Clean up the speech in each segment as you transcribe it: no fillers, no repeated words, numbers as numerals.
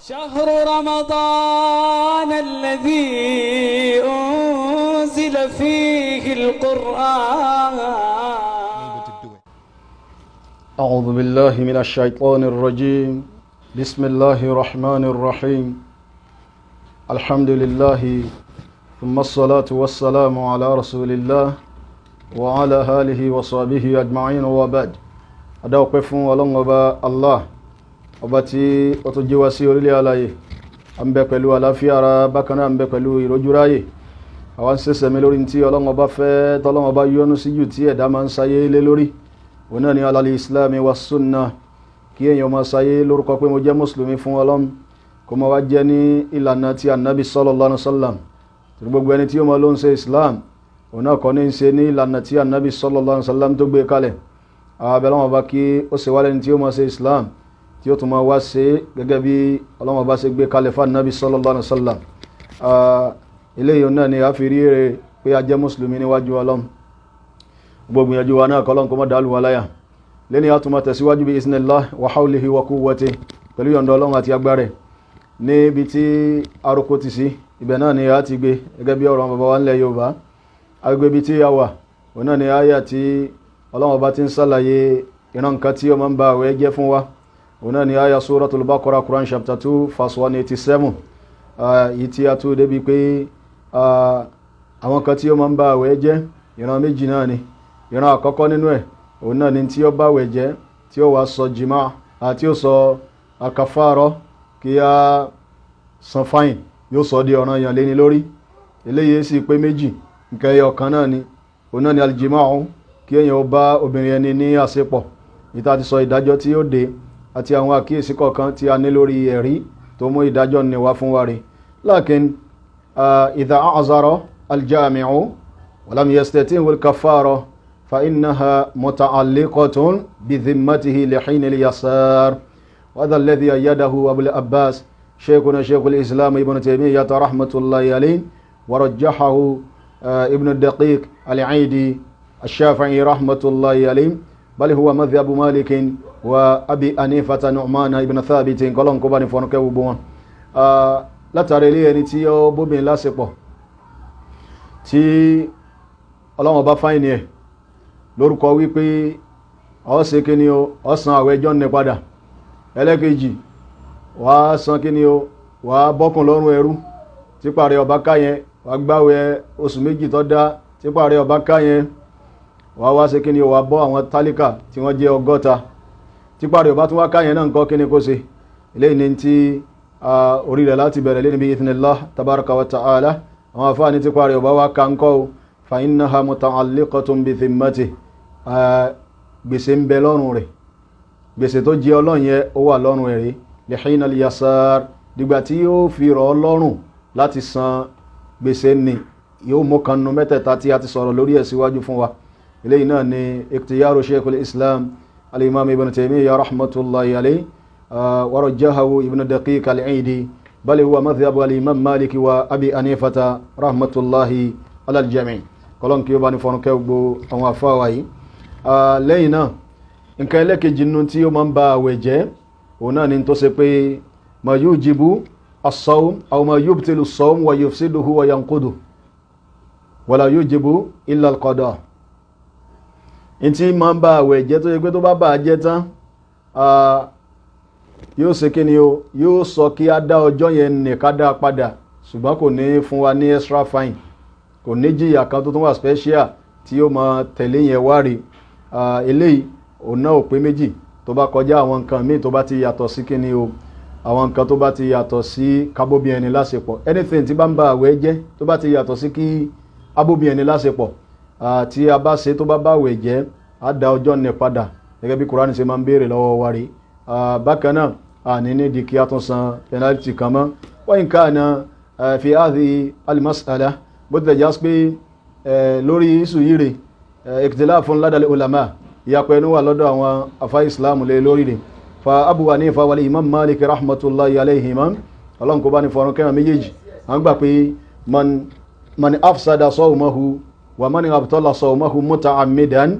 شهر رمضان الذي أنزل فيه القرآن. أعوذ بالله من الشيطان الرجيم. بسم الله الرحمن الرحيم. الحمد لله ثم الصلاة والسلام على رسول الله وعلى آله وصحبه أجمعين وبعد. أدعوكم ولنغبا الله ọba tí ó tó jí wá sí orílẹ̀ aláyé a ń bẹ pẹ̀lú àlàáfíà ara bákan náà ń bẹ pẹ̀lú ìrójúráyè àwọn sẹ́sẹ̀ mi lórí tí Ọlọ́run bá fẹ́ tọ́lọ́run bá yọ́nú sí jù tí ẹ̀dá máa ń sáyé lé lórí òun náà ni alali islami wa sunna kí èèyàn máa sáyé lórúkọ pé mo jẹ́ mùsùlùmí fún Ọlọ́run kó máa wá jẹ́ ní ìlànà tí annabi sallallahu alaihi wasallam tí gbogbo ẹni tí ó máa ló ń ṣe islam òun náà kọ́ ní ń ṣe ní ìlànà tí annabi sallallahu alaihi wasallam tó gbé kalẹ̀ àbẹ̀lọ́wọ́n bá kí ó ṣe wálẹ̀ ní tí ó máa ṣe islam tí ó tún máa wá ṣe gẹ́gẹ́ bí Ọlọ́run bá ṣe gbé kalẹ̀ fún Nabi sallallahu alaihi wasallam eléyìí náà ni a fi rí rẹ̀ pé a jẹ́ mùsùlùmí níwájú Ọlọ́run gbogbo ìyànjú wa náà kọlọ́n kó mọ́ dálù wa láyà lẹ́ni a tún máa tẹ̀síwájú bí isnillah wa hawlihi wa quwwatihi pẹ̀lú yọ̀ǹda Ọlọ́run àti agbára níbi tí aroko ti sí ibẹ̀ náà ni a ti gbé gẹ́gẹ́ bí ọ̀rọ̀ bàbá wa nílẹ̀ Yorùbá agbègbè bí tí a wà òun náà ni àyà tí Ọlọ́run bá ti ń sàlàyé ìran nǹkan tí ó máa ń ba àwẹ̀ jẹ́ fún wa ona ni aya suratul Baqarah Quran chapter 2 verse 187 yìí tí a tó débi pé àwọn kan tí ó máa ń ba àwẹ̀ jẹ́ ìran méjì náà ni ìran àkọ́kọ́ nínú ẹ̀ òun náà ni tí ó bá àwẹ̀ jẹ́ tí ó wá sọ jìmá àti ó sọ akafárọ́ kí a san fáìn yóò sọ di ọ̀ranyàn lé ní lórí eléyìí sì pé méjì nǹkan ẹyọ kan náà ni òun náà ni aljima'u kí èèyàn ó bá obìnrin ẹni ní àṣepọ̀ ìta ti sọ ìdájọ́ tí ó dé àti àwọn àkíyèsí kọ̀ọ̀kan tí a ní lórí ẹ̀rí tó mú ìdájọ́ ní wá fún wa rí lakin idha a'zara aljami'u wa lam yastati'u al-kaffara fa innaha muta'alliqatun bi dhimmatihi li hin al-yasar wa hadha alladhi ayyadahu Abul Abbas shaykhuna shaykhul islam ibn Taymiyyah rahmatullahi alayhi wa rajjahahu ibn Daqiq al-Aidi ash-Shafi'i rahmatullahi alayhi bal huwa madhhabu Malik wa Abi Hanifata Nu'man ibn Thabit kolon ko bá ní fọ́nù kẹ́ gbogbo wọn látàrí ilé ẹni tí ó bóbin lásìpọ̀ tí Ọlọ́run bá fáìní ẹ̀ lórúkọ wípé ó ṣe kí ni ó san àwẹ̀ ọjọ́ ní padà ẹlẹ́kejì wà san kí ni wà bọ́kùn lọ́rùn ẹrú tí parí ọba káyẹn wà gbáwẹ̀ oṣù méjì tó dá tí parí ọba káyẹn wà wá ṣe kí ni wà bọ́ àwọn tálíkà tí wọ́n jẹ́ 100 tí parí ọba tún wá káyẹn náà nǹkan kí ni kó ṣe ilé ní tí orí rẹ̀ láti bẹ̀rẹ̀ lé níbi ithnillah tabaraka wa ta'ala àwọn afá ní tí parí ọba wá ká ń kọ́ fa innaha muta'alliqatun bi dhimmati gbèsè ń bẹ lọ́rùn rẹ̀ gbèsè tó jẹ́ Ọlọ́run yẹn ó wà lọ́rùn ẹ̀rí li hin al-yasar dìgbà tí yóò fi rọ̀ lọ́rùn láti san gbèsè ni yóò mú kanu mẹ́tẹ̀ẹ̀ta tí a ti sọ̀rọ̀ lórí ẹ̀ síwájú fún wa ilé náà ni ikhtiyaru shaykhul islam الإمام ابن تيمية رحمة الله عليه ورجحه ابن دقيق العيدي بل هو مذهب الإمام مالك وأبي حنيفة رحمة الله على الجميع قالون كيوباني فونكيوبو أوافاوي لينا إن كان لك جنونتي ومن با وجه هنا ننتصبي ما يوجب الصوم أو ما يبطل الصوم ويفسده وينقضه ولا يوجب إلا القضاء in tí ma ń bá àwẹ̀ jẹ́ tó yẹ pé tó bá bá jẹ́ tán yóò ṣe kí ni yóò sọ kí a dá ọjọ́ yẹn ní ká dá padà ṣùgbọ́n kò ní fún wa ní extra fine kò ní jìyà kan tó tún wà special tí yóò ma tẹ̀lé yẹn wá rí eléyìí òun náà ò pé méjì tó bá kọjá àwọn nǹkan míì tó bá ti yàtọ̀ sí kí ni àwọn nǹkan tó bá ti yàtọ̀ sí kábóbi ẹni láṣepọ̀ anything tí bá ń bá àwẹ̀ jẹ́ tó bá ti yàtọ̀ sí kí abóbi ẹni láṣepọ̀ tí a bá ṣe tó bá bá àwẹ̀ jẹ́ a dá ọjọ́ ní padà gẹ́gẹ́ bí Kùránì ṣe máa ń béèrè lọ́wọ́ wa rí bákan náà a ní ní di kí a tún san penalty kan mọ́ wa in kana fi hadhihi al-mas'ala bó tilẹ̀ jásí pé lórí isu yìí rè ikhtilafun ladal ulama ìyapẹ̀ inú wà lọ́dọ̀ àwọn afá islam lé lórí rè fa Abu Hanifa wal Imam Malik rahmatullahi alayhima ọlọ́run kó bá ní fọ́rún kẹ́ràn méjèèjì wọ́n gbà pé man afsada sawmahu wa man abtala sawmahu muta'ammidan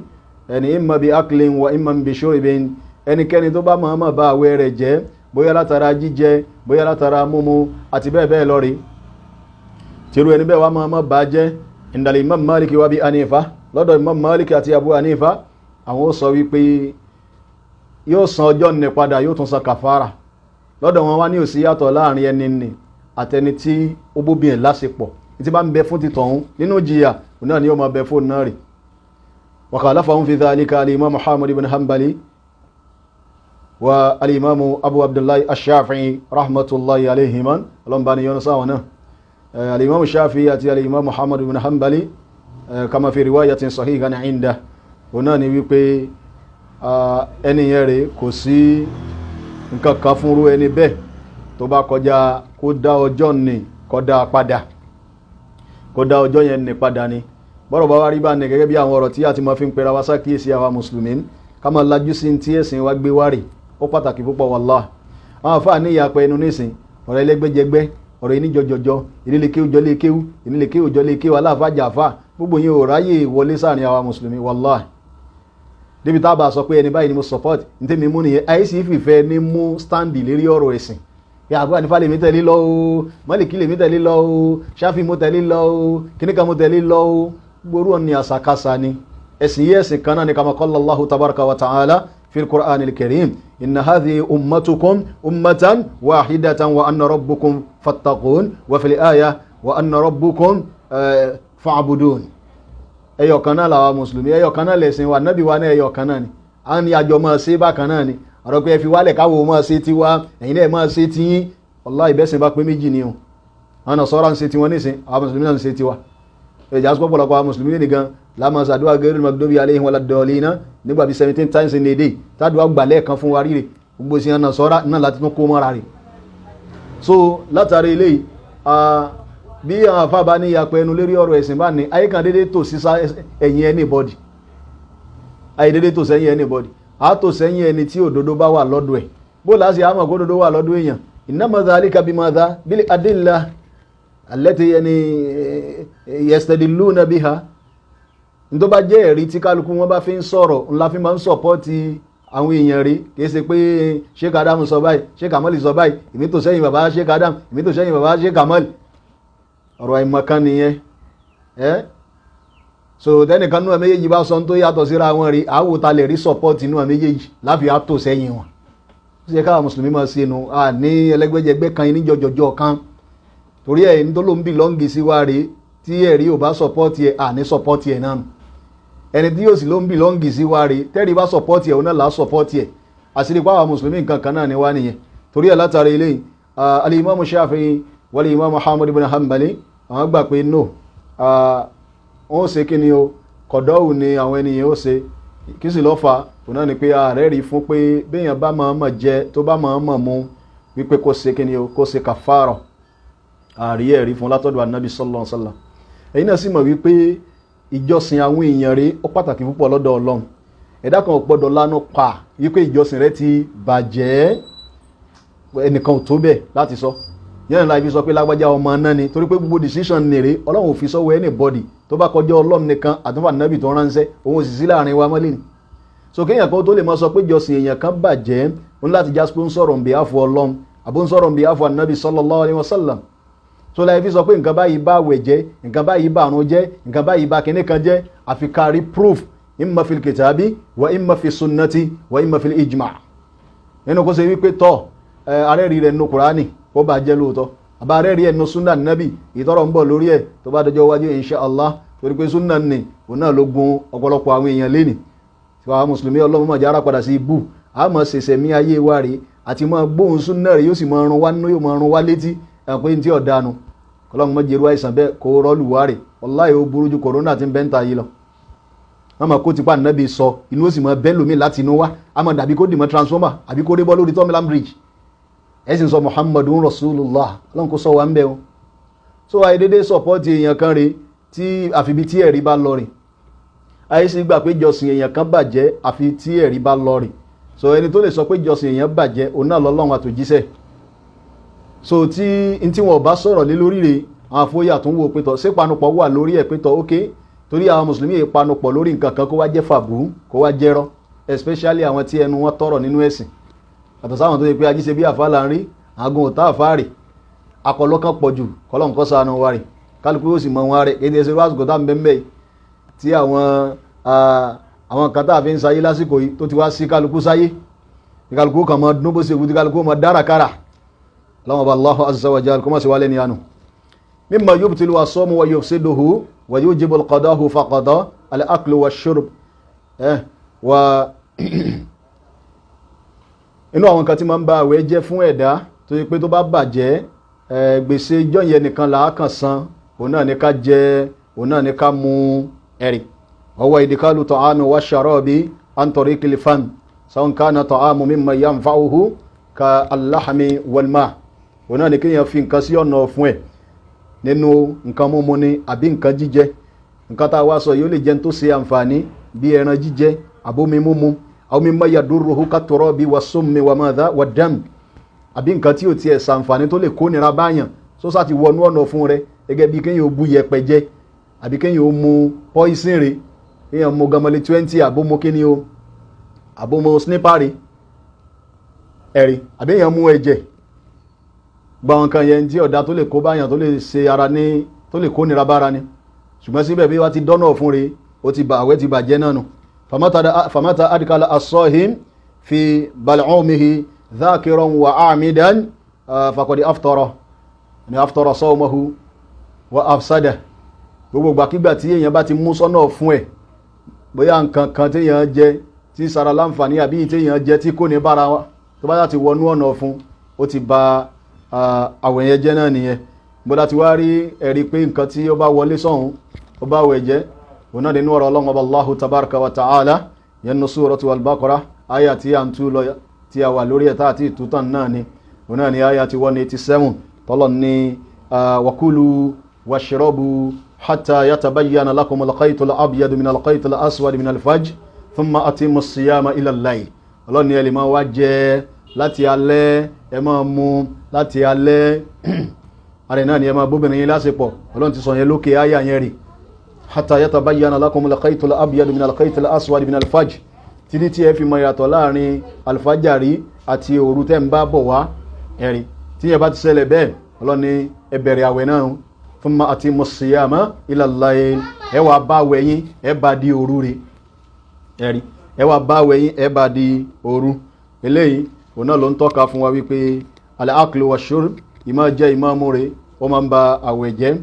ẹni imma bi aklin wa imma bi shurbin ẹnikẹ́ni tó bá máa bá àwẹ̀ rẹ̀ jẹ́ bóyá látara jíjẹ bóyá látara múmu àti bẹ́ẹ̀ bẹ́ẹ̀ lọ rí tírú ẹni bẹ́ẹ̀ wá máa bá jẹ́ ìdàlẹ̀ Imam Malik wa bí Hanifa lọ́dọ̀ Imam Malik àti Abu Hanifa àwọn ó sọ wípé yóò san ọjọ́ ní padà yóò tún san kàfàrà lọ́dọ̀ wọn wá ní òsì yàtọ̀ láàrin ẹni ní àtẹni tí ó bóbìnrin lásìpọ̀ tí bá ń bẹ fún títọ̀hún nínú jìyà náà ni yóò máa bẹ fún náà rí wa khalafahum fi dhalika al-Imam Muhammad ibn Hanbali wa al-Imam Abu Abdullahi ash-Shafi'i rahmatullahi alayhima ọlọ́mbani yọ́nà sáwọn náà al-Imam Shafi'i àti al-Imam Muhammad ibn Hanbali kama fi riwayatin sahihan inda náà ni wípé ẹniyàn rẹ̀ kò sí nǹkan kan fúnrú ẹni bẹ́ẹ̀ tó bá kọjá kó dá ọjọ́ ní kódà padà kó dá ọjọ́ yẹn ní padà ni bọ́rọ̀ bá wá rí bá ní gẹ́gẹ́ bí àwọn ọ̀rọ̀ tí a ti máa fi ń pera wá sákíyèsí àwa mùsùlùmí ká máa lajú sí tí ẹ̀sìn wa gbé wárì ó pàtàkì púpọ̀ wallahi àwọn àfáà ní ìyàpẹ̀ ẹnu nísìn ọ̀rọ̀ ẹlẹ́gbẹ́jẹgbẹ́ ọ̀rọ̀ ìníjọjọjọ ìnílékéwú jọlékéwú ìnílékéwú jọlékéwú aláàfáàjà àfáà gbogbo yẹn ò ráyè wọlé sáàrin àwa mùsùlùmí wallahi débi tá a bá sọ pé ẹni báyìí ni mo support ní tèmi mú nìyẹn àìsí ìfìfẹ́ ní mú stáǹdì lérí ọ̀rọ̀ ẹ̀sìn ya Abu Hanifa lè mi tẹ̀lé lọ o Maliki lè mi tẹ̀lé lọ o Shafi mo tẹ̀lé lọ o kíníkà mo tẹ̀lé lọ o gbórú ọ̀nì àsàkásà ni ẹ̀sìn yẹ́ ẹ̀sìn kan náà ni kama qala Allahu tabaraka wa ta'ala fi al-Qur'an al-Karim inna hadhihi ummatukum ummatan wahidatan wa anna rabbukum fattaqun wa fil aya wa anna rabbukum fa'budun ẹyọ kan náà làwa mùsùlùmí ẹyọ kan náà lẹ̀sìn wa nábì wa náà ẹyọ kan náà ni a ní àjọ máa ṣe bákan náà ni ọ̀rọ̀ pé ẹ fi wálẹ̀ káwò máa ṣe ti wá ẹ̀yin náà máa ṣe ti yín wallahi ìbẹ́sìn bá pé méjì ni o àwọn Nasara ń ṣe ti wọn nísìn àwọn mùsùlùmí náà ń ṣe ti wá ẹ̀jà sọ́pọ̀ pọ̀lọpọ̀ àwọn mùsùlùmí nìkan láàmà sàdúwà gẹ́rù magdobi alayhim waladdallina nígbà bí 17 times in a day tàdúwà gbàlẹ̀ kan fún wa ríre gbogbo sí Nasara náà láti tún kó mọ́ra rẹ̀ so látàrí ilé bí àwọn afá bá ní ìyàpẹ̀ ẹnu lérí ọ̀rọ̀ ẹ̀sìn bá ní ayé kan dédé tò sísá ẹ̀yìn anybody ayé dédé tò sẹ́yìn anybody a tò sẹ́yìn ẹni tí òdodo bá wà lọ́dọ̀ ẹ̀ bó láti àmọ̀ kó òdodo wà lọ́dọ̀ èèyàn innama dhalika bimadha bil adilla allati yastadilluna biha ní tó bá jẹ́ ẹ̀rí tí kálukú wọn bá fi ń sọ̀rọ̀ ńlá fi máa ń sọ̀pọ́tì àwọn èèyàn rí kìí ṣe pé Sheikh Adam sọ báyìí Sheikh Kamal sọ báyìí èmi tò sẹ́yìn bàbá Sheikh Adam èmi tò sẹ́yìn bàbá Sheikh Kamal ọ̀rọ̀ àìmọ̀kan nìyẹn so tẹ́nìkan náà méjèèjì bá sọ tó yàtọ̀ síra wọn rí àwòta lè rí support inú méjèèjì láfi àtò sẹ́yìn wọn ó ṣe káwà mùsùlùmí máa ṣe nù à ní ẹlẹ́gbẹ́jẹgbẹ́ kan ní jọjọjọ kan torí ẹ̀ ní tó ló ń bí lọ́ngì sí wa rí tí ẹ̀rí ò bá support ẹ̀ à ní support ẹ̀ náà ẹni tí yóò sì ló ń bí lọ́ngì sí wa rí tẹ́rí bá support ẹ̀ òun náà là á support ẹ̀ àṣírí pàwà mùsùlùmí nǹkan kan náà ni wá nìyẹn torí ẹ̀ látàrí ilé al-Imam Shafi'i wal-Imam Muhammad ibn Hanbali àwọn gbà pé no wọ́n ṣe kí ni o kọ̀dọ́wù ni àwọn ènìyàn ó ṣe kí sì ló fà òun náà ni pé ààrẹ rí fún pé béèyàn bá máa mọ̀ jẹ tó bá máa mọ̀ mú wípé kó ṣe kí ni o kó ṣe kàfàrà ààrí ẹ̀rí fún látọ̀dọ̀ Ànábì sallallahu alaihi wasallam ẹ̀yin náà sì mọ̀ wípé ìjọsìn àwọn èèyàn rí ó pàtàkì púpọ̀ lọ́dọ̀ Ọlọ́run ẹ̀dá kan ò gbọ́dọ̀ lánú pa wípé ìjọsìn rẹ ti bàjẹ́ ẹnìkan ò tó bẹ́ẹ̀ láti sọ yẹn láì fi sọ pé lágbájá ọmọ náà ni torí pé gbogbo decision nìrí Ọlọ́run ò fi sọ́wọ́ anybody tó bá kọjá Ọlọ́run nìkan àtúnfà nábì tó ránṣẹ́ òun sì sí láàrin wa mọ́lẹ̀ ni so kéèyàn kan tó lè máa sọ pé jọsìn èèyàn kan bàjẹ́ ń láti já pé ń sọ̀rọ̀ ń behalf Ọlọ́run àbó ń sọ̀rọ̀ ń behalf Ànábì sallallahu alaihi wasallam so láì fi sọ pé nǹkan báyìí bá àwẹ̀ jẹ́ nǹkan báyìí bá àrùn jẹ́ nǹkan báyìí bá kinní kan jẹ́ àfi kárí proof imma fil kitabi wa imma fi sunnati wa imma fil ijma' nínú kó ṣe wípé tọ́ arẹ́rí rẹ̀ nínú Kùránì ó bá jẹ́ lóòótọ́ àbá rẹ̀ rí ẹnu súnà nábì ìtọ́rọ̀ ń bọ̀ lórí ẹ̀ tó bá dọjọ́ wájú insha Allah torí pé súnà ní òun náà ló gun ọ̀pọ̀lọpọ̀ àwọn èèyàn lénìí tí wàá mùsùlùmí Ọlọ́run máa jára padà sí ibù a máa ṣẹ̀ṣẹ̀ mí ayé wa rèé àti máa gbóhùn súnà rẹ̀ yóò sì máa rún wá nínú yóò máa rún wá létí pé ní tí ọ̀dànù Ọlọ́run má jẹ́rú àìsàn bẹ́ẹ̀ kó rọ́ọ̀lù wá rè wallahi ó burú ju kòrónà tí ń bẹ́ ń ta yìí lọ wọ́n máa kó tipa nábì sọ inú ó sì máa bẹ́ lómi láti inú wá a máa dàbí kó dìmọ̀ transformer àbí kó rí bọ́ lórí Tọ́mílán bridge ẹ̀sìn sọ Muhammadun Rasulullah Ọlọ́run kó sọ wá ń bẹ́ o so àìdédé sọpọ́tì èèyàn kan rí tí àfibi tí ẹ̀rí bá lọ rìn àìsí gbà pé jọsìn èèyàn kan bàjẹ́ àfi tí ẹ̀rí bá lọ rìn so ẹni tó lè sọ pé jọsìn èèyàn bàjẹ́ òun náà lọ́lọ́run àtòjíṣẹ́ so tí wọn bá sọ̀rọ̀ lé lórí rẹ̀ àwọn àfóyà tó ń wo pétọ̀ sí panupọ̀ wà lórí ẹ̀ pétọ̀ ok torí àwọn mùsùlùmí yìí panupọ̀ lórí nǹkan kan kó wá jẹ́ fàbú kó wá jẹ́rọ́ especially àwọn tí ẹnu wọn tọrọ nínú ẹ̀sìn àtọ̀ sáwọn tó yẹ pé ajíṣe bí àfá là ń rí àgùn òtá àfáàrì akọlọ́kàn pọ̀ jù kọ́lọ́n kọ́ sànù wa rè kálukú ó sì mọ wọn rẹ̀ kéde ẹsẹ̀ lásìkò tá mbẹ́mbẹ́ tí àwọn kan tá a fi ń sayé lásìkò yìí tó ti wá sí kálukú sáyé kálukú kan mọ dún bó ṣe wù tí kálukú mọ dárakára Allahumma bá Allahu azza wa jalla kó mọ̀ sí wálé ní àánú mimma yubtilu as-sawmu wa yufsiduhu wa yujibu al-qadahu faqada al-aklu wa shurb wa inú àwọn kan tí ma ń bá àwẹ̀ jẹ́ fún ẹ̀dá tó yẹ pé tó bá bàjẹ́ gbèsè ìjọ yẹn nìkan làákàn san òun náà ní ká jẹ òun náà ní ká mu ẹ̀rì ọwọ́ ìdíkálù ta'ami wa sharabi an tariqil fam sawan kana ta'amu mimma yanfa'uhu ka al-lahmi wal ma' òun náà ní kéèyàn fi nǹkan sí ọ̀nà fún ẹ̀ nínú nǹkan mímu ni àbí nǹkan jíjẹ nǹkan tá a wá sọ yóò lè jẹun tó ṣe àǹfààní bí ẹran jíjẹ àbómi mímu aw mimma yadurruhu kat-turabi was-summi wa madha wad-dam àbí nǹkan tí ò tiẹ̀ ṣàǹfààní tó lè kó nira báyàn sósà ti wọnú ọ̀nà fún rẹ gẹ́gẹ́ bí kéèyàn ó bú yẹpẹ jẹ àbí kéèyàn ó mu poison rè kéèyàn mu gamale 20 àbómo kíni o àbómo snipari ẹ̀rí àbí èèyàn mu ẹ̀jẹ̀ gba nǹkan yẹn tí ọ̀dà tó lè kó báyàn tó lè ṣe ara ní tó lè kó nira bára ni ṣùgbọ́n síbẹ̀ bí wá ti dọ́nà fún rẹ ó ti bà àwẹ̀ ti bàjẹ́ náà nù famata adkala as-sahim fi bal'umihi dhakiran wa amidan faqad aftara ni aftara sawmahu wa afsada gbogbo gbàkígbà tí èyàn bá ti mú sọ́nà fún ẹ̀ bóyá nǹkan kan tí èyàn jẹ tí sara láǹfààní àbí tí èyàn jẹ tí kò ní bára wa tó bá ti wọnú ọ̀nà fún ó ti ba àwẹ̀ yẹn jẹ́ náà nìyẹn bódá ti wá rí ẹ̀rí pé nǹkan tí ó bá wọlé sọ́hun ó bá wẹ̀ jẹ́ òun náà nínú ọ̀rọ̀ Ọlọ́run ọba Allahu tabaraka wa ta'ala yẹnu suratu al-Baqarah aya tí a ń tú lọ tí a wà lórí ẹ̀ta àti ìtútàn náà ni òun náà ni aya ti 187 tọ́lọ̀ ní wakulu washrabu hatta yatabayyana lakum al-khaytu al-abyadu min al-khaytu al-aswadi min al-fajr thumma atimu as-siyama ila al-layl Ọlọ́run ní ẹ lè máa wá jẹ láti alẹ́ ẹ máa mu láti alẹ́ àrẹ náà ni ẹ máa bóbìnrin yín lásìpọ̀ Ọlọ́run ti sọ yẹn lókè aya yẹn rí hatta yatabayyana lakum al-khaytu al-abyadu min al-khaytu al-aswadi min al-fajr títí tí ẹ fi mọ ìyàtọ̀ láàrin alfajari àti òru tẹ́ ń bá bọ̀ wá ẹ̀rí tí yẹn bá ti ṣẹlẹ̀ bẹ́ẹ̀ Ọlọ́run ní ẹ bẹ̀rẹ̀ àwẹ̀ náà thumma atimu as-siyama ila al-layl ẹ wá bá àwẹ̀ yín ẹ bá di òru rẹ̀ ẹ̀rí ẹ wá bá àwẹ̀ yín ẹ bá di òru eléyìí òun náà ló ń tọ́ka fún wa wípé al-aklu wash-shurb ìmá jẹ́ ìmá mú rẹ̀ ó máa ń ba àwẹ̀ jẹ́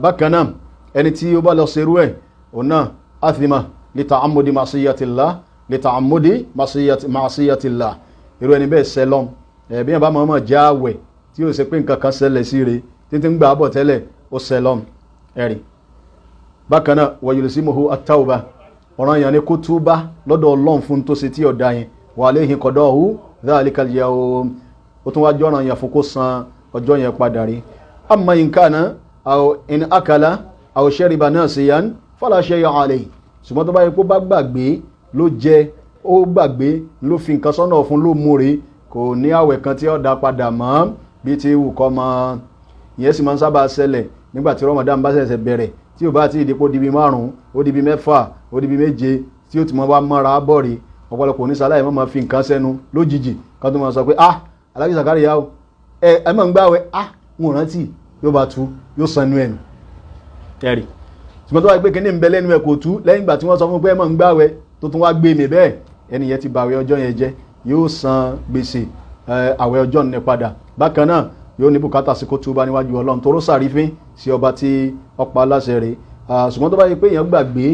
bákan náà ẹni tí ó bá lọ serú ẹ̀ òun náà athima li ta'ammudi ma'siyatillah litaamudi ma'asiyatillah irú ẹni bẹ́ẹ̀ sẹlọ́m bí yẹn bá mọ̀ já àwẹ̀ tí ó ṣe pé nǹkan kan ṣẹlẹ̀ sí rẹ̀ títí ń gbà bọ̀ tẹ́lẹ̀ ó sẹlọ́m ẹ̀rì bákan náà wa yulsimuhu at-tawbah ọ̀ràn yẹn ni kó túbá lọ́dọ̀ Ọlọ́run fún tó ṣe tí ọ̀dá yẹn wa alayhi qadahu dhalika al-yawm ó tún wá jọ́ràn yẹn fún kó san ọjọ́ yẹn padà rí amma in kana aw in akala aw shariba nasiyan fala shay'a alayhi ṣùgbọ́n tó bá yẹ kó bá gbàgbé ló jẹ ó gbàgbé ló fi nǹkan sọ́nà fún ló múre kò ní àwẹ̀ kan tí ó dá padà mọ́ bí ti wù kọ́ mọ́ ìyẹn sì máa ń sábà ṣẹlẹ̀ nígbàtí Ramadan bá ṣẹ̀ṣẹ̀ bẹ̀rẹ̀ tí ò bá ti ìdípò di bí 5 ó di bí 6 ó di bí 7 tí ó ti mọ́ wá mọ́ra bọ́ọ̀rì ọ̀pọ̀lọpọ̀ ní sàlàyé mọ́ fi nǹkan sẹ́nu lójijì kan tó máa sọ pé Aláàjì Sàkáríyà o ẹ mọ̀ ń gbàwẹ̀ wọn rántí yóò bá tú yóò sanú ẹnu ẹ̀rì ṣùgbọ́n tó wá pé kíní ń bẹ lẹ́nu ẹ̀ kò tú lẹ́yìn ìgbà tí wọ́n sọ fún pé ẹ mọ̀ ń gbàwẹ̀ tó tún wá gbé mi bẹ́ẹ̀ ẹni yẹn ti bà àwẹ̀ ọjọ́ yẹn jẹ́ yóò san gbèsè àwẹ̀ ọjọ́ ní padà bákan náà yóò ní bùkátà sí kó túbá níwájú Ọlọ́run tó sàrífín sí ọba tí ọpa aláṣẹ rẹ̀ ṣùgbọ́n tó bá yẹ pé èèyàn gbàgbé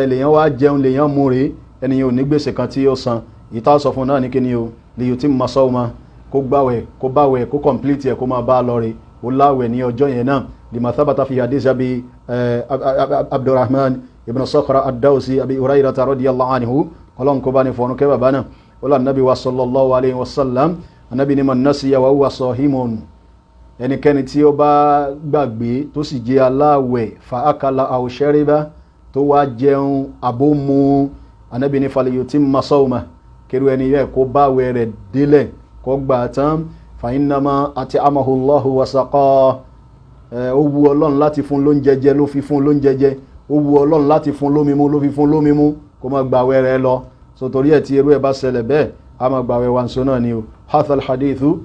lèèyàn wá jẹun lèèyàn mú rè ẹni yẹn ò ní gbèsè kan tí yóò san ìta sọ fún náà ní kíni o lè yóò tí mo sọ ma kó gbàwẹ̀ kó báwẹ̀ kó kọ̀m̀plìtì ẹ̀ kó máa bá a lọ rè ó láwẹ̀ ní ọjọ́ yẹn náà lima thabata fi hadith abi Abdurrahman ibn Sakhra ad-Dawsi abi Hurayrah radiyallahu anhu Ọlọ́run kó bá ní fọ́nù kẹ́ bàbá náà wala nabi wa sallallahu alayhi wa sallam anabi ni man nasiya wa huwa sahimun ẹnikẹ́ni tí ó bá gbàgbé tó sì jẹ́ aláwẹ̀ fa akala aw shariba tó wá jẹun àbómu anabi ni falyutimma sawma kẹrù ẹni yẹ kó báwẹ̀ rẹ̀ délẹ̀ kó gbà tán fa innama at'amahu Allahu wa saqah ó wu Ọlọ́run láti fún lóúnjẹ jẹ ló fi fún lóúnjẹ jẹ ó wu Ọlọ́run láti fún lómi mu ló fi fún lómi mu kó má gbàwẹ̀ rẹ̀ lọ so torí ẹ̀ tí irú ẹ̀ bá ṣẹlẹ̀ bẹ́ẹ̀ a máa gbàwẹ̀ wa nsọ náà ni o. hathal hadithu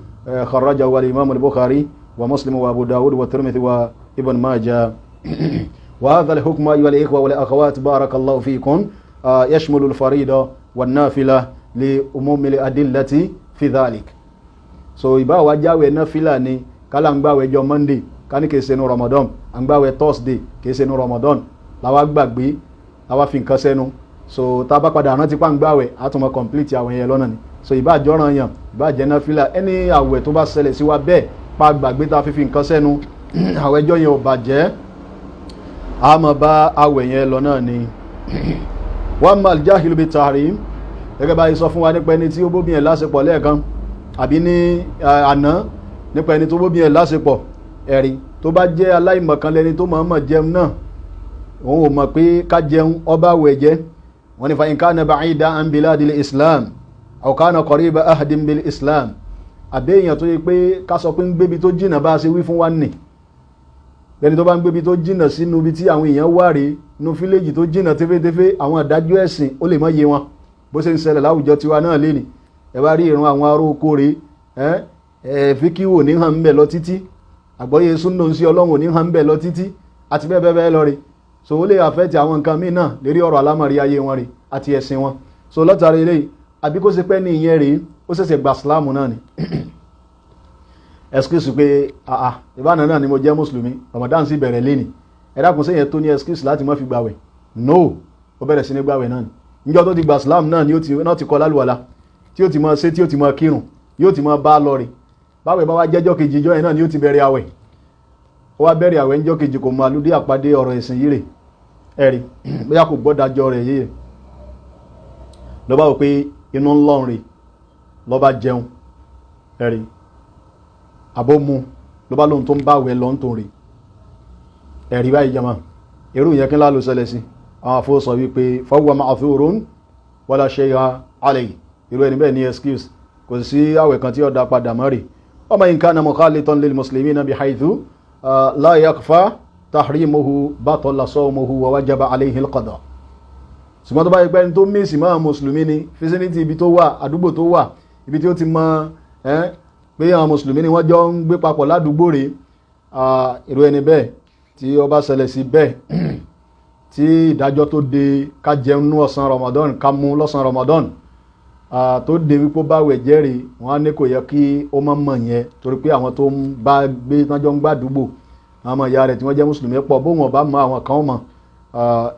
kharrajahu al-imam al-bukhari wa muslim wa abu dawud wa tirmidhi wa ibn majah. wa hadha al-hukmu ayyuha al-ikhwa wal akhawat barakallahu fikum yashmulu al-farida wan nafila li umumi al-adillati fi dhalik. so ìbá wa jáwẹ̀ nafila ni kala ń gbàwẹ̀ jọ́ monday ká ní kìí ṣe ní ramadan à ń gbàwẹ̀ thursday kìí ṣe ní ramadan làwa gbàgbé làwa fi nǹkan sẹ́nu. so tá a bá padà rántí pa ń gbàwẹ̀ á tún mọ complete àwọn yẹn lọ́nà ni. so ìbá jọ́ràn yàn ìbá jẹ́ náfìlà ẹni àwẹ̀ tó bá ṣẹlẹ̀ sí wa bẹ́ẹ̀ pa gbàgbé tá a fi nǹkan sẹ́nu àwẹ̀ ẹjọ́ yẹn ò bàjẹ́ a máa bá àwẹ̀ yẹn lọ náà ni. wọ́n máa jáhìlú bíi tahrim gẹ́gẹ́ bá yìí sọ fún wa nípa ẹni tí ó bóbi yẹn lásìpọ̀ lẹ́ẹ̀kan àbí ní àná nípa ẹni tó bóbi yẹn lásìpọ̀ ẹ̀rí tó bá jẹ́ aláìmọ̀kan lẹni tó mọ̀ọ́mọ̀ jẹun náà òun ò mọ̀ pé ká jẹun ọba àwẹ̀ jẹ́ wọ́n ní fa in kana ba'ida an biladil islam aw kana qariba ahadin bil islam àbẹ́yàn tó yẹ pé ká sọ pé ń gbébi tó jìnà bá ṣe wí fún wa nì lẹ́ni tó bá ń gbébi tó jìnà sínú ibi tí àwọn èèyàn wà rí inú fíléjì tó jìnà tẹ́fẹ́tẹ́fẹ́ àwọn àdájọ́ ẹ̀sìn ó lè mọ́ yé wọn bó ṣe ń ṣẹlẹ̀ láwùjọ tiwa náà lé ní ẹ bá rí ìrun àwọn ará oko rèé fíkíwò ní hàn ń bẹ̀ lọ títí àgbọ́yé súnnà ń sí ọlọ́run ní hàn ń bẹ̀ lọ títí àti bẹ́ẹ̀ bẹ́ẹ̀ lọ rí so ó lè àfẹ́tì àwọn nǹkan míì náà lérí ọ̀rọ̀ alámọ̀rí ayé wọn rí àti ẹ̀sìn wọn so látàrí eléyìí àbí kó ṣe pẹ́ ní ìyẹn rèé ó ṣẹ̀ṣẹ̀ gbà sílámù náà ni excuse pé ìbáná náà ni mo jẹ́ mùsùlùmí Ramadan sì bẹ̀rẹ̀ lé ní ẹ̀dàkùn sí yẹn tó ní excuse láti má fi gbàwẹ̀ no ó bẹ̀rẹ̀ sí ní gbàwẹ̀ náà ni níjọ́ tó ti gbà sílámù náà ni ó ti kọ́ lálùwàlá tí ó ti mọ ṣe tí ó ti mọ kírun yóò ti mọ bá lọ rí báwẹ̀ bá wá jẹ́jọ́ kejì ìjọ yẹn náà ni ó ti bẹ̀rẹ̀ àwẹ̀ ó wá bẹ̀rẹ̀ àwẹ̀ níjọ́ kejì kò mọ alúdí àpàdé ọ̀rọ̀ ẹ̀sìn yìí rè ẹ̀rí bóyá kò gbọ́dájọ́ rẹ̀ yìí ló bá wò pé inú ńlọrun rè ló bá jẹun ẹ̀rí àbómu ló bá lóhun tó ń bá àwẹ̀ lọ tó rè ẹ̀rí báyìí jama irú yẹn kí ńlá ló ṣẹlẹ̀ sí àwọn àfọwọ́ sọ wípé fahuwa ma'thurun wala shay'a alayhi irú ẹni bẹ́ẹ̀ ní excuse kò sí àwẹ̀ kan tí ó dá padà mọ́ rè ọmọ in kana mukhalitan lil muslimina bihaythu la yakfa tahrimuhu batala sawmuhu wa wajaba alayhi al-qada. ṣùgbọ́n tó bá yẹ pé ẹni tó mísì máa mùsùlùmí ni fisiniti ibi tó wà àdúgbò tó wà ibi tí ó ti mọ pé àwọn mùsùlùmí ni wọ́n jọ ń gbé papọ̀ ládùúgbò rẹ̀ irú ẹni bẹ́ẹ̀ tí ó bá ṣẹlẹ̀ sí bẹ́ẹ̀ tí ìdájọ́ tó de ká jẹun ní ọ̀sán Ramadan ká mú lọ́sàn Ramadan tó de wípé bá wẹ̀ jẹ́rìí wọ́n á ní kò yẹ kí ó má mọ̀ yẹn torí pé àwọn tó ń bá gbé tọ́jọ́ ń gbàdúgbò àwọn ọmọ ìyá rẹ̀ tí wọ́n jẹ́ mùsùlùmí pọ̀ bó wọn bá mọ àwọn kan mọ̀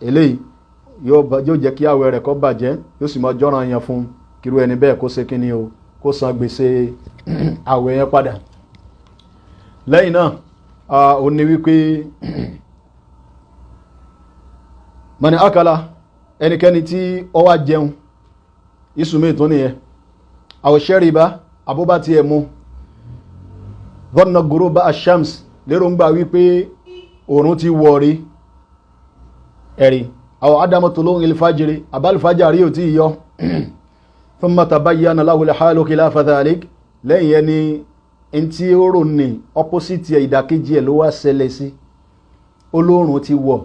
eléyìí yóò jẹ́ kí àwẹ̀ rẹ̀ kó bàjẹ́ yóò sì mọ jọ́ràn yẹn fún kírú ẹni bẹ́ẹ̀ kó ṣe kíni o kó san gbèsè àwẹ̀ yẹn padà. lẹ́yìn náà ó ní wípé mani akala ẹnikẹ́ni tí ó wá jẹun ìsúnmí tó nìyẹn àwòṣẹ́rìbá àbúbá ti ẹ̀mú dhanna ghuruba ash-shams lérò ń gbà wípé òòrùn ti wọ̀ rí ẹ̀rí àwọn adamu tulu'il fajri àbálùfájàrí ò tí yọ thumma tabayyana lahu al-halu khilafa dhalik lẹ́yìn ẹni in tí ó rò ní opposite ìdàkejì ẹ̀ ló wá ṣẹlẹ̀ sí olóòrùn ti wọ̀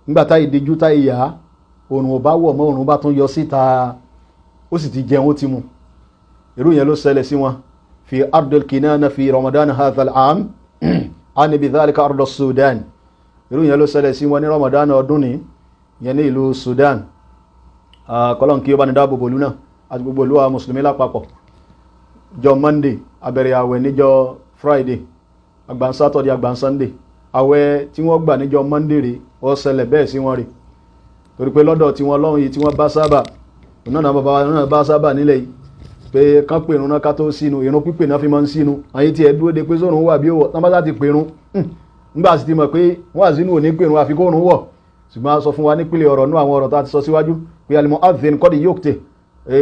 nígbàtá ìdíjú tá ìyá òòrùn ò bá wọ̀ mọ́ òòrùn bá tún yọ síta ó sì ti jẹun ó ti mú irú yẹn ló ṣẹlẹ̀ sí wọn fi ardil kinana fi Ramadan hadha al-am ani bi dhalika ardu Sudan irú yẹn ló ṣẹlẹ̀ sí wọn ní Ramadan ọdún ní yẹn ní ìlú Sudan kọlọ́n kí ó bá ní dáàbò bòlú náà àti gbogbo ìlú wa mùsùlùmí lápapọ̀ jọ Monday abẹ̀rẹ̀ àwẹ̀ níjọ Friday àgbà Saturday àgbà Sunday àwẹ̀ tí wọ́n gbà níjọ Monday rẹ̀ ó ṣẹlẹ̀ bẹ́ẹ̀ sí wọn rí torí pé lọ́dọ̀ tí wọ́n lọ́hùn yìí tí wọ́n bá sábà náà bàbá náà bá sábà nílẹ̀ yìí pé kán pèrún náà ká tó sínú ìrun pípè náà fi máa ń sínú àyè tí ẹ dúró de pé sórun wà bí ó wọ̀ tán bá láti pèrún nígbà sì ti mọ̀ pé wọ́n àzínú ò ní pèrún àfi kórun wọ̀ ṣùgbọ́n a sọ fún wa nípìnlẹ̀ ọ̀rọ̀ náà àwọn ọ̀rọ̀ tá a ti sọ síwájú pé al-mu'adhdhin qad yukhti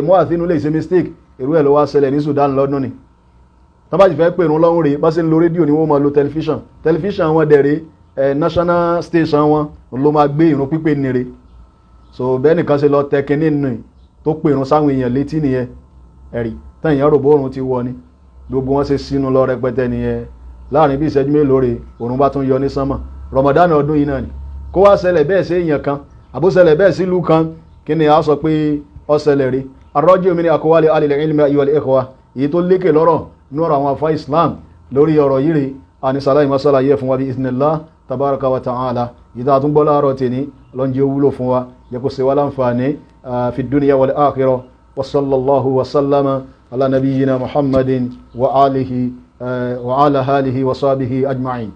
mu'adhdhin lè ṣe mistake irú ẹ̀ ló wá ṣẹlẹ̀ ní Sudan lọ́dún ni tán bá sì fẹ́ pèrún lọ́hùn rè bá sì ń lo rédíò ni wọ́n máa lo tẹlifíṣàn wọn dẹ̀rẹ̀ national station wọn ló máa gbé ìrun pípè nire so bẹ́ẹ̀ nìkan ṣe lọ tẹkin nínú tó pèrún sáwọn èèyàn létí nìyẹn ẹ̀rí tẹ́yìn rò bóòrùn ti wọ ni gbogbo wọn ṣe sínú lọ rẹpẹtẹ nìyẹn láàrin bí ìṣẹ́jú mélòó rè òrùn bá tún yọ ní sánmà Ramadan ọdún yìí náà ni kó wá ṣẹlẹ̀ bẹ́ẹ̀ sí èèyàn kan àbó ṣẹlẹ̀ bẹ́ẹ̀ sí ìlú kan kí ni a sọ pé ó ṣẹlẹ̀ rí arọ́jì min aqwali ahli al-ilmi ayyuha al-ikhwa èyí tó lékè lọ́rọ̀ nọ́rọ̀ àwọn afá islam lórí ọ̀rọ̀ yìí rí ànisàlàyé masala yẹ fún wa bí idhnillah tabaraka wa ta'ala ìdá tún bọ́lá àrọ̀ tèní lọ́njẹ́ wúlò fún wa yẹ kó ṣe wá láǹfààní fi dunya wal akhirah wa sallallahu wa sallama ala nabiyyina muhammadin wa alihi wa ala alihi wa sahbihi ajma'in.